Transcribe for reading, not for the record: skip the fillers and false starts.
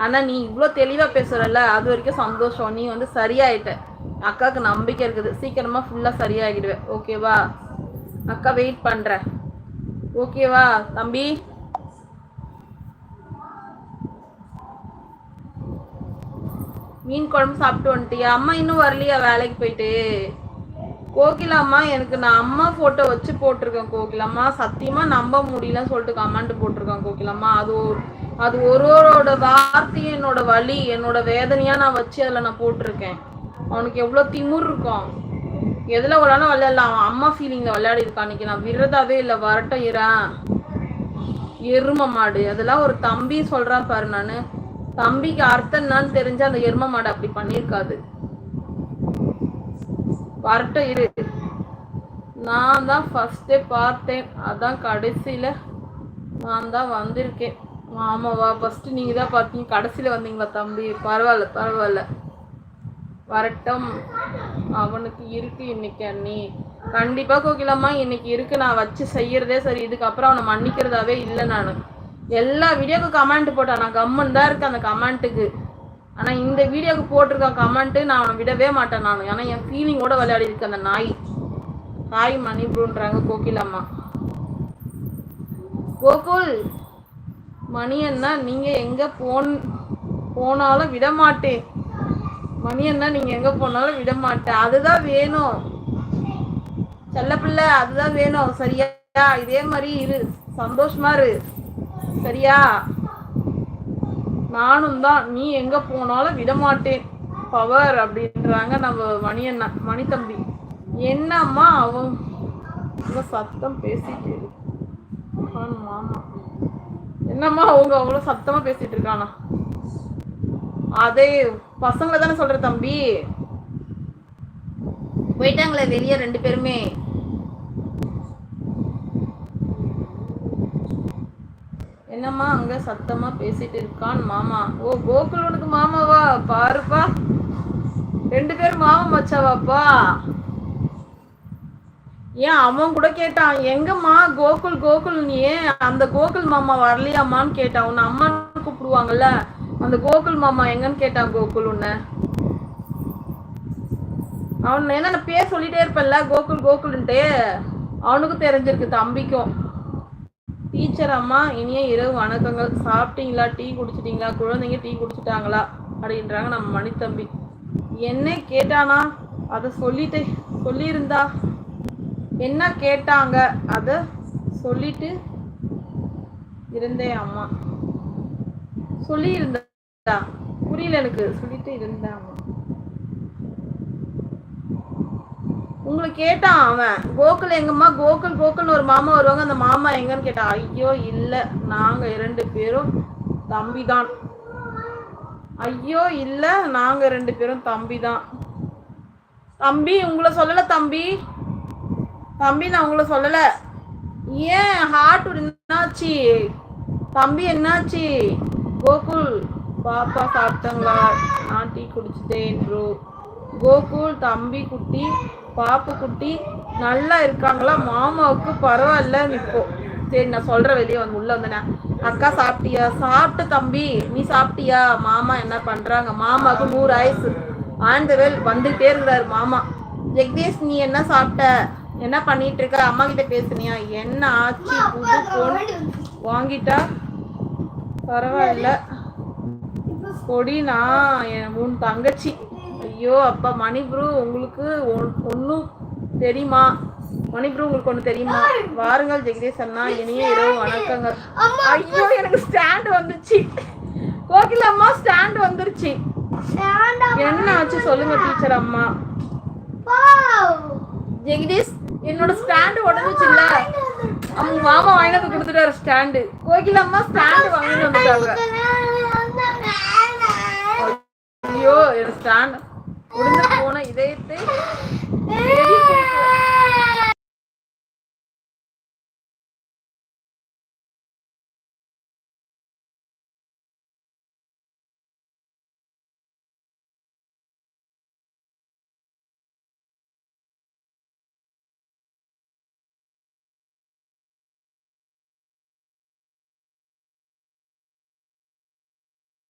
ஆனால் நீ இவ்வளோ தெளிவாக பேசுகிறல்ல, அது வரைக்கும் சந்தோஷம். நீ வந்து சரியாயிட்ட. அக்காவுக்கு நம்பிக்கை இருக்குது, சீக்கிரமாக ஃபுல்லாக சரியாகிடுவேன். ஓகேவா? அக்கா வெயிட் பண்ணுறேன். ஓகேவா தம்பி? மீன் குழம்பு சாப்பிட்டு வந்துட்டியா? அம்மா இன்னும் வரலையா வேலைக்கு போயிட்டு? கோகிலாம்மா, எனக்கு நான் அம்மா ஃபோட்டோ வச்சு போட்டிருக்கேன் கோகிலாம்மா. சத்தியமாக நம்ப முடியலன்னு சொல்லிட்டு கமெண்ட் போட்டிருக்கேன் கோகிலாம்மா. அது ஒருவரோட வார்த்தையும் என்னோட வலி, என்னோட வேதனையாக நான் வச்சு அதில் நான் போட்டிருக்கேன். அவனுக்கு எவ்வளோ திமுர் இருக்கும். எதில் விளாடும் விளையாடலாம். அவன் அம்மா ஃபீலிங்கில் விளையாடி இருக்கான். அன்றைக்கி நான் விரதாவே இல்லை, வரட்டும் இறான் எரும மாடு. அதெல்லாம் ஒரு தம்பி சொல்கிறான் பாரு. நான் தம்பிக்கு அர்த்தம் என்னான்னு தெரிஞ்சு அந்த எரும மாடு அப்படி பண்ணியிருக்காது. வரட்டும் இரு. நான் தான் ஃபர்ஸ்டே பார்த்தேன், அதான் கடைசியில் நான் தான் வந்திருக்கேன். ஆமாவா? ஃபஸ்ட்டு நீங்கள் தான் பார்த்தீங்க, கடைசியில் வந்தீங்களா தம்பி? பரவாயில்ல பரவாயில்ல, வரட்டும். அவனுக்கு இருக்கு இன்னைக்கு. அண்ணி கண்டிப்பாக கோகிலம்மா இன்னைக்கு இருக்கு. நான் வச்சு செய்யறதே சரி. இதுக்கப்புறம் அவனை மன்னிக்கிறதாவே இல்லை. நான் எல்லா வீடியோவுக்கு கமெண்ட் போட்டான், நான் கம்மன் தான் இருக்கேன் அந்த கமெண்ட்டுக்கு. ஆனால் இந்த வீடியோவுக்கு போட்டிருக்கான் கமெண்ட்டு, நான் அவனை விடவே மாட்டேன் நான். ஏன்னா என் ஃபீலிங்கோட விளையாடி இருக்கு அந்த நாய். ஹாய் மணி ப்ரோன்றாங்க கோகிலம்மா. கோகுல் மணி அண்ணா, நீங்கள் எங்கே போனாலும் விட மாட்டேன். மணி அண்ணா, நீங்கள் எங்கே போனாலும் விட மாட்டேன். அதுதான் வேணும் செல்ல பிள்ளை, அதுதான் வேணும். சரியா? இதே மாதிரி இரு, சந்தோஷமா இரு. சரியா? நானும் தான், நீ எங்கே போனாலும் விடமாட்டேன் பவர் அப்படின்றாங்க நம்ம மணி அண்ணா. மணி தம்பி, என்னம்மா அவங்க சத்தம் பேசிட்டு மாமா? என்னம்மா அவங்க அவ்வளோ சத்தமாக பேசிட்டு இருக்கானா? அதே பசங்களை தானே சொல்கிற தம்பி. போயிட்டாங்களே வெளியே 2 பேருமே. என்னம்மா அங்கே சத்தமாக பேசிட்டு இருக்கான் மாமா? ஓ கோகுல் உனக்கு மாமாவா? பாருப்பா, 2 பேரும் மாமா மச்சாவாப்பா. ஏன் அவன் கூட கேட்டான், எங்கம்மா கோகுல் நீ ஏன் அந்த கோகுல் மாமா வரலையாம்மான்னு கேட்டான். உன்னை அம்மான்னு கூப்பிடுவாங்கல்ல, அந்த கோகுல் மாமா எங்கன்னு கேட்டான் கோகுல் உன்னை. அவன் என்ன பேர் சொல்லிட்டே இருப்பேன்ல கோகுல்ன்ட்டு, அவனுக்கும் தெரிஞ்சிருக்கு தம்பிக்கும். டீச்சர் அம்மா, இனிய இரவு வணக்கங்கள். சாப்பிட்டீங்களா? டீ குடிச்சிட்டிங்களா? குழந்தைங்க டீ குடிச்சிட்டாங்களா அப்படின்றாங்க நம்ம மணித்தம்பி. என்ன கேட்டானா? அதை சொல்லியிருந்தா என்ன கேட்டாங்க அதை சொல்லிட்டு இருந்தேன் அம்மா. சொல்லியிருந்தா புரியல எனக்கு. சொல்லிட்டு இருந்தேன் அம்மா. உங்களை கேட்டான் அவன். கோகுல் எங்கம்மா? கோகுல்னு ஒரு மாமா வருவாங்க, அந்த மாமா எங்கன்னு கேட்டான். ஐயோ இல்லை, நாங்கள் 2 பேரும் தம்பி தான். ஐயோ இல்லை, நாங்கள் 2 பேரும் தம்பி தான். தம்பி உங்களை சொல்லலை தம்பி. நான் உங்களை சொல்லலை. ஏன் ஹார்ட் என்னாச்சு தம்பி? என்னாச்சு? கோகுல் பாப்பா சாப்பிட்டாங்களா? நான் டீ குடிச்சிட்டேன் ப்ரோ. கோகுல் தம்பி குட்டி பாப்பு குட்டி நல்லா இருக்காங்களா? மாமாவுக்கு பரவாயில்ல இப்போ. சரி நான் சொல்கிறேன், வெளியே வந்து உள்ளே வந்தேன். அக்கா சாப்பிட்டியா? சாப்பிட்டு தம்பி. நீ சாப்பிட்டியா? மாமா என்ன பண்ணுறாங்க? மாமாவுக்கு 100 ஆயுசு. ஆண்டவேல் வந்துகிட்டே இருக்கிறாரு மாமா. ஜெகதீஷ் நீ என்ன சாப்பிட்ட? என்ன பண்ணிட்டு இருக்க? அம்மா கிட்ட பேசுனியா? என்ன ஆச்சு? புது போன் வாங்கிட்டா? பரவாயில்ல கொடினா என் 3 தங்கச்சி. ஐயோ அப்பா மணி ப்ரோ, உங்களுக்கு ஒன்றும் தெரியுமா? மணி ப்ரோ உங்களுக்கு ஒன்று தெரியுமா? வாருங்கள் ஜெகதீஷ் அண்ணா, இனிய இரவு வணக்கங்கள். ஐயோ எனக்கு ஸ்டாண்ட் வந்துச்சு கோகில் அம்மா, ஸ்டாண்ட் வந்துருச்சு. என்ன ஆச்சு சொல்லுங்க டீச்சர் அம்மா. ஜெகதீஷ் என்னோட ஸ்டாண்டு உடஞ்சிச்சு இல்ல, அவங்க மாமா வாங்கினது கொடுத்துட்டாரு ஸ்டாண்டு. கோகில் அம்மா ஸ்டாண்டு வாங்கிட்டு வந்துட்டாங்க. ஐயோ என் ஸ்டாண்ட் உடஞ்சு போன இதயத்தை